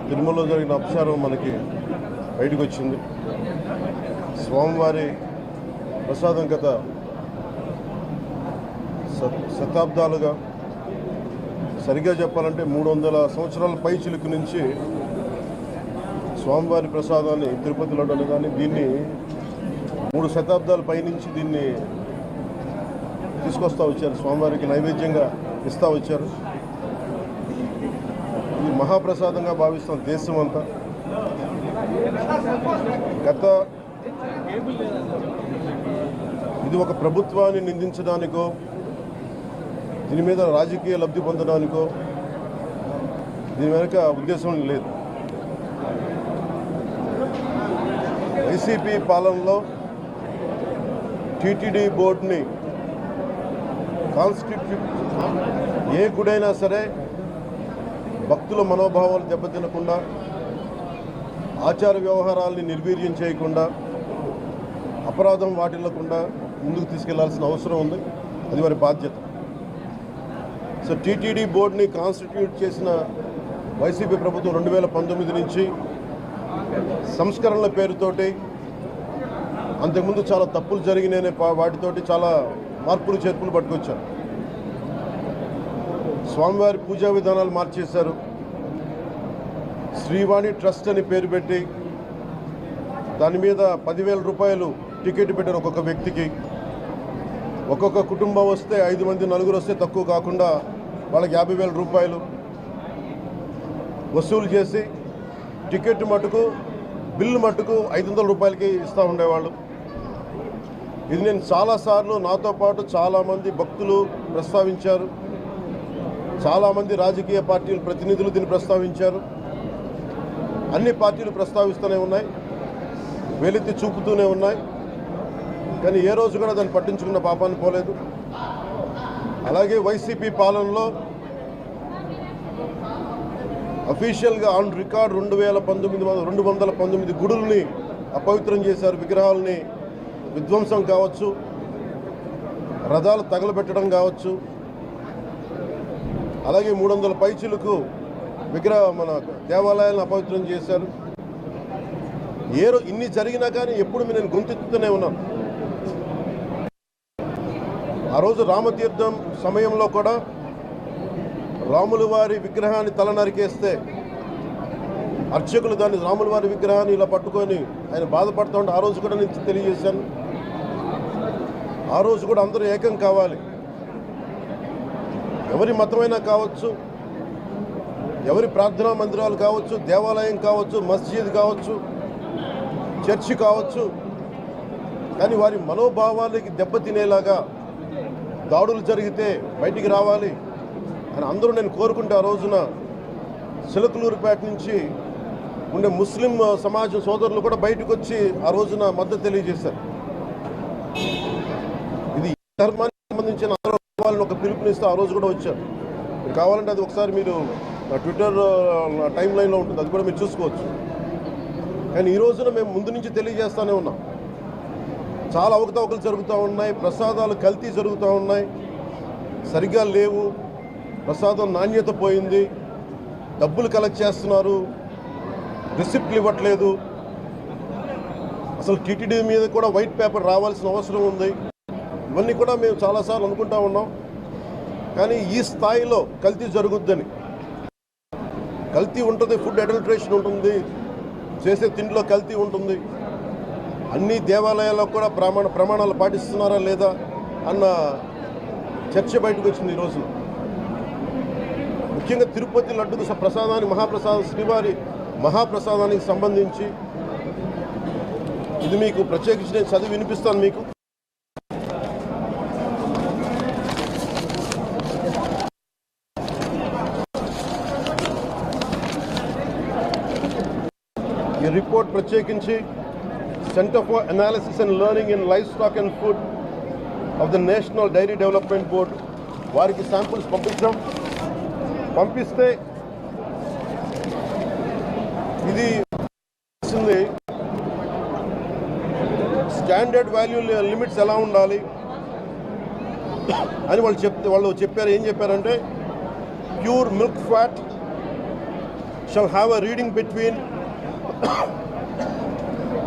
తిరుమలలో జరిగిన అపచారం మనకి బయటకు వచ్చింది. స్వామివారి ప్రసాదం గత శతాబ్దాలుగా, సరిగ్గా చెప్పాలంటే 300 సంవత్సరాల పై చిలుకు నుంచి స్వామివారి ప్రసాదాన్ని తిరుపతి లడ్డూని కానీ దీన్ని 3 శతాబ్దాల పైనుంచి దీన్ని తీసుకొస్తూ వచ్చారు, స్వామివారికి నైవేద్యంగా ఇస్తూ వచ్చారు. ఇది మహాప్రసాదంగా భావిస్తాం దేశం అంతా. ఇది ఒక ప్రభుత్వాన్ని నిందించడానికో దీని మీద రాజకీయ లబ్ధి పొందడానికో దీని వెనుక ఉద్దేశం లేదు. వైసీపీ పాలనలో టీటీడీ బోర్డుని కాన్స్టిట్యూట్ ఏ గుడైనా సరే భక్తుల మనోభావాలు దెబ్బతినకుండా, ఆచార వ్యవహారాలని నిర్వీర్యం చేయకుండా, అపరాధం వాటిల్లకుండా ముందుకు తీసుకెళ్లాల్సిన అవసరం ఉంది. అది వారి బాధ్యత. సో టీటీడీ బోర్డుని కాన్స్టిట్యూట్ చేసిన వైసీపీ ప్రభుత్వం 2019 నుంచి సంస్కరణల పేరుతోటి, అంతకుముందు చాలా తప్పులు జరిగినాయనే వాటితోటి చాలా మార్పులు చేర్పులు పట్టుకొచ్చారు. స్వామివారి పూజా విధానాలు మార్చేశారు. శ్రీవాణి ట్రస్ట్ అని పేరు పెట్టి దాని మీద 10,000 రూపాయలు టికెట్ పెట్టారు ఒక్కొక్క వ్యక్తికి. ఒక్కొక్క కుటుంబం వస్తే 5 మంది, 4 వస్తే తక్కువ కాకుండా వాళ్ళకి 50,000 రూపాయలు వసూలు చేసి టికెట్ మటుకు, బిల్లు మటుకు 500 రూపాయలకి ఇస్తూ ఉండేవాళ్ళు. ఇది నేను చాలాసార్లు, నాతో పాటు చాలామంది భక్తులు ప్రస్తావించారు, చాలామంది రాజకీయ పార్టీల ప్రతినిధులు దీన్ని ప్రస్తావించారు. అన్ని పార్టీలు ప్రస్తావిస్తూనే ఉన్నాయి, వేలెత్తి చూపుతూనే ఉన్నాయి. కానీ ఏ రోజు కూడా దాన్ని పట్టించుకున్న పాపాన్ని పోలేదు. అలాగే వైసీపీ పాలనలో అఫీషియల్గా ఆన్ రికార్డ్ 219 గుడుల్ని అపవిత్రం చేశారు. విగ్రహాలని విధ్వంసం కావచ్చు, రథాలు తగలబెట్టడం కావచ్చు, అలాగే 300 పైచిలకు మన దేవాలయాలను అపవిత్రం చేశారు. ఇన్ని జరిగినా కానీ ఎప్పుడు నేను గొంతెత్తుతూనే ఉన్నాను. ఆ రోజు రామతీర్థం సమయంలో కూడా రాముల వారి విగ్రహాన్ని తల నరికేస్తే అర్చకులు దాన్ని, రాముల వారి విగ్రహాన్ని ఇలా పట్టుకొని ఆయన బాధపడుతూ ఉంటే ఆ రోజు కూడా నేను తెలియజేశాను. ఆ రోజు కూడా అందరూ ఏకం కావాలి. ఎవరి మతమైనా కావచ్చు, ఎవరి ప్రార్థనా మందిరాలు కావచ్చు, దేవాలయం కావచ్చు, మస్జిద్ కావచ్చు, చర్చి కావచ్చు, కానీ వారి మనోభావాలకి దెబ్బతినేలాగా దాడులు జరిగితే బయటికి రావాలి అని అందరూ నేను కోరుకుంటే ఆ రోజున చిలకలూరుపేట నుంచి ఉండే ముస్లిం సమాజం సోదరులు కూడా బయటకు వచ్చి ఆ రోజున మద్దతు తెలియజేశారు. ఇది ధర్మానికి సంబంధించిన వాళ్ళని ఒక పిలుపునిస్తూ ఆ రోజు కూడా వచ్చారు. మీరు కావాలంటే అది ఒకసారి మీరు నా ట్విట్టర్ టైం లైన్లో ఉంటుంది, అది కూడా మీరు చూసుకోవచ్చు. కానీ ఈ రోజున మేము ముందు నుంచి తెలియజేస్తూనే ఉన్నాం, చాలా అవకతవకలు జరుగుతూ ఉన్నాయి, ప్రసాదాలు కల్తీ జరుగుతూ ఉన్నాయి, సరిగ్గా లేవు, ప్రసాదం నాణ్యత పోయింది, డబ్బులు కలెక్ట్ చేస్తున్నారు, రిసిప్ట్లు ఇవ్వట్లేదు, అసలు టీటీడీ మీద కూడా వైట్ పేపర్ రావాల్సిన అవసరం ఉంది. ఇవన్నీ కూడా మేము చాలాసార్లు అనుకుంటా ఉన్నాం. కానీ ఈ స్థాయిలో కల్తీ జరుగుద్దని, కల్తీ ఉంటుంది, ఫుడ్ అడల్ట్రేషన్ ఉంటుంది, చేసే తిండిలో కల్తీ ఉంటుంది, అన్ని దేవాలయాల్లో కూడా ప్రమాణాలు పాటిస్తున్నారా లేదా అన్న చర్చ బయటకు వచ్చింది ఈ రోజున. ముఖ్యంగా తిరుపతి లడ్డుకు ప్రసాదాన్ని, శ్రీవారి మహాప్రసాదానికి సంబంధించి ఇది మీకు ప్రత్యేకించి నేను చదివి వినిపిస్తాను మీకు. ఈ రిపోర్ట్ ప్రత్యేకించి centre for analysis and learning in life stock and food of the national dairy development board వారికి శాంపుల్స్ పంపిస్తే ఇది స్టాండర్డ్ వాల్యూ లిమిట్స్ ఎలా ఉండాలి అని వాళ్ళు చెప్పారు. ఏం చెప్పారంటే pure milk fat shall have a reading between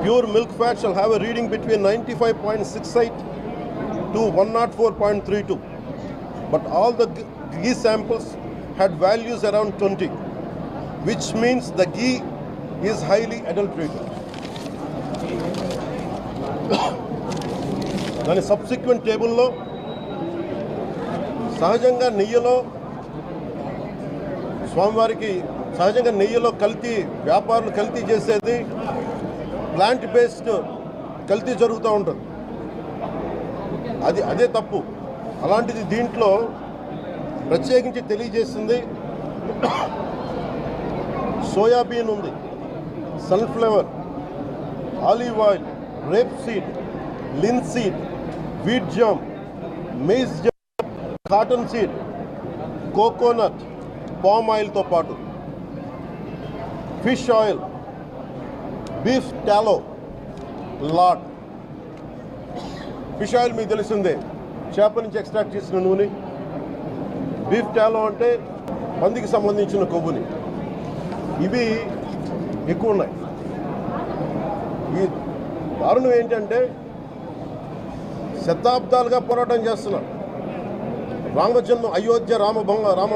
pure milk fat shall have a reading between 95.68 to 104.32, but all the ghee samples had values around 20, which means the ghee is highly adulterated. దాని subsequent టేబుల్లో సహజంగా నెయ్యిలో కల్తీ వ్యాపారులు కల్తీ చేసేది plant based కల్తీ జరుగుతూ ఉంటుంది. అదే తప్పు. అలాంటిది దీంట్లో ప్రత్యేకించి తెలియజేసింది సోయాబీన్ ఉంది, sunflower, olive oil, rape seed, linseed, wheat germ, maize germ, cotton seed, coconut, palm ఆయిల్తో పాటు fish oil, beef tallow, lard. Fish oil మీకు తెలిసిందే, చేప నుంచి ఎక్స్ట్రాక్ట్ చేసిన నూనె. బీఫ్ టాలో అంటే పందికి సంబంధించిన కొవ్వుని. ఇవి ఎక్కువ ఉన్నాయి. ఈ దారుణం ఏంటంటే శతాబ్దాలుగా పోరాటం చేస్తున్నారు రామజన్మ అయోధ్య రామ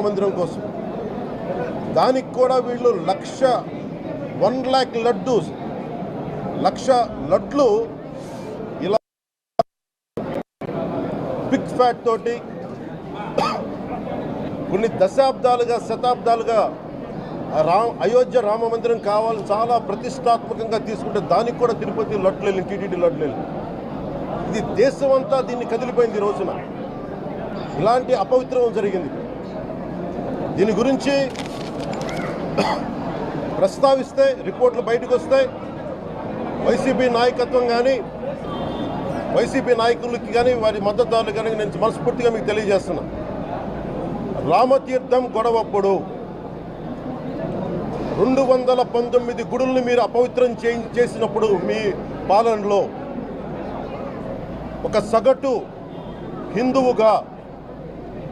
మందిరం కోసం. దానికి కూడా వీళ్ళు 1,00,000 లడ్డూస్, 1,00,000 లడ్లు ఇలా పిగ్ ఫ్యాట్ తోటి కొన్ని శతాబ్దాలుగా అయోధ్య రామ మందిరం కావాలని చాలా ప్రతిష్టాత్మకంగా తీసుకుంటే దానికి కూడా తిరుపతి లడ్లు వెళ్ళింది, టీటీడీ లడ్లు వెళ్ళింది. ఇది దేశం అంతా దీన్ని కదిలిపోయింది. ఈ రోజున ఇలాంటి అపవిత్రం జరిగింది. దీని గురించి ప్రస్తావిస్తే రిపోర్ట్లు బయటకు వస్తాయి. వైసీపీ నాయకత్వం కానీ వైసీపీ నాయకులకి కానీ వారి మద్దతుదారులు కానీ నేను మనస్ఫూర్తిగా మీకు తెలియజేస్తున్నా, రామతీర్థం గొడవప్పుడు 219 గుడుల్ని మీరు అపవిత్రం చేసినప్పుడు మీ పాలనలో ఒక సగటు హిందువుగా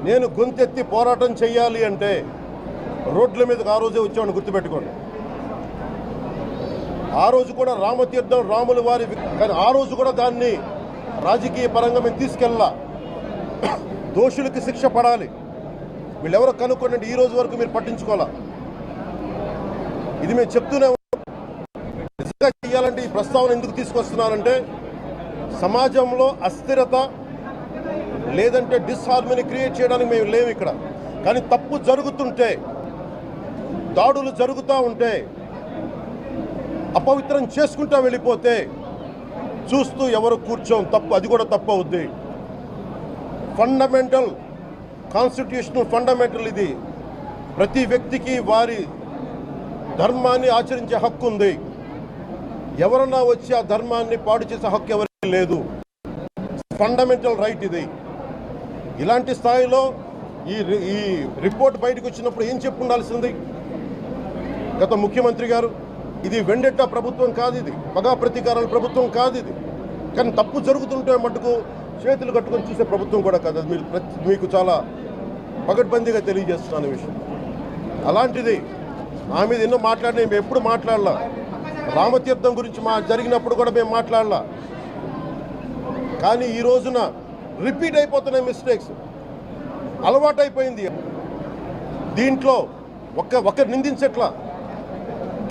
నేను గొంతెత్తి పోరాటం చేయాలి అంటే రోడ్ల మీదకి ఆ రోజే వచ్చామని గుర్తుపెట్టుకోండి. ఆ రోజు కూడా రామతీర్థం రాముల వారి, కానీ ఆ రోజు కూడా దాన్ని రాజకీయ పరంగా మేము తీసుకెళ్ళా. దోషులకి శిక్ష పడాలి. వీళ్ళెవరో కనుక్కోండి, ఈ రోజు వరకు మీరు పట్టించుకోవాలా. ఇది మేము చెప్తూనే నిజంగా చేయాలంటే ఈ ప్రస్తావన ఎందుకు తీసుకొస్తున్నానంటే సమాజంలో అస్థిరత లేదంటే డిస్హార్మనీ క్రియేట్ చేయడానికి మేము లేవు ఇక్కడ. కానీ తప్పు జరుగుతుంటే, దాడులు జరుగుతూ ఉంటే, అపవిత్రం చేసుకుంటూ వెళ్ళిపోతే చూస్తూ ఎవరు కూర్చోం. తప్పు, అది కూడా తప్పు అవుద్ది. ఫండమెంటల్ కాన్స్టిట్యూషనల్ ఫండమెంటల్ ఇది. ప్రతి వ్యక్తికి వారి ధర్మాన్ని ఆచరించే హక్కు ఉంది. ఎవరన్నా వచ్చి ఆ ధర్మాన్ని పాడు చేసే హక్కు ఎవరికి లేదు. ఫండమెంటల్ రైట్ ఇది. ఇలాంటి స్థాయిలో ఈ రిపోర్ట్ బయటకు వచ్చినప్పుడు ఏం చెప్పుండాల్సింది గత ముఖ్యమంత్రి గారు? ఇది వెండెట్టా ప్రభుత్వం కాదు, ఇది పగా ప్రతీకారాల ప్రభుత్వం కాదు ఇది. కానీ తప్పు జరుగుతుంటే మటుకు చేతులు కట్టుకొని చూసే ప్రభుత్వం కూడా కాదు. అది మీకు చాలా పగడ్బందీగా తెలియజేస్తున్నాను ఈ విషయం. అలాంటిది నా మీద ఎన్నో మాట్లాడినా మేము ఎప్పుడు మాట్లాడలా. రామతీర్థం గురించి జరిగినప్పుడు కూడా మేము మాట్లాడలా. కానీ ఈ రోజున రిపీట్ అయిపోతున్నాయి మిస్టేక్స్, అలవాటైపోయింది. దీంట్లో ఒక్కరు నిందించట్లా.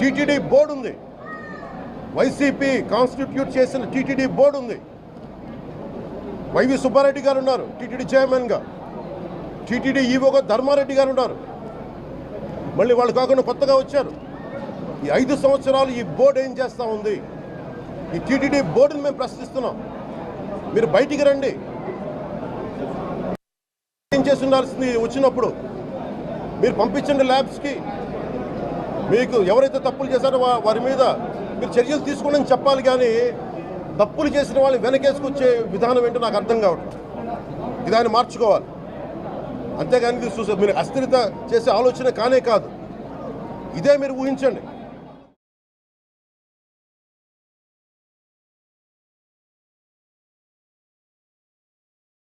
టీటీడీ బోర్డు ఉంది, వైసీపీ కాన్స్టిట్యూట్ చేసిన టీటీడీ బోర్డు ఉంది. వైవి సుబ్బారెడ్డి గారు ఉన్నారు టీటీడీ చైర్మన్గా, టీటీడీ ఈవోగా ధర్మారెడ్డి గారు ఉన్నారు. మళ్ళీ వాళ్ళు కాకుండా కొత్తగా వచ్చారు. ఈ 5 సంవత్సరాలు ఈ బోర్డు ఏం చేస్తూ ఉంది? ఈ టీటీడీ బోర్డుని మేము ప్రశ్నిస్తున్నాం. మీరు బయటికి రండి. ఏం చేసి ఉండాల్సింది వచ్చినప్పుడు మీరు పంపించండి ల్యాబ్స్కి. మీకు ఎవరైతే తప్పులు చేశారో వారి మీద మీరు చర్యలు తీసుకోండి చెప్పాలి. కానీ తప్పులు చేసిన వాళ్ళని వెనకేసుకొచ్చే విధానం ఏంటో నాకు అర్థం కావట్లేదు. దాన్ని మార్చుకోవాలి. అంతేగాని మీరు అస్థిరత చేసే ఆలోచన కానే కాదు. ఇదే మీరు ఊహించండి.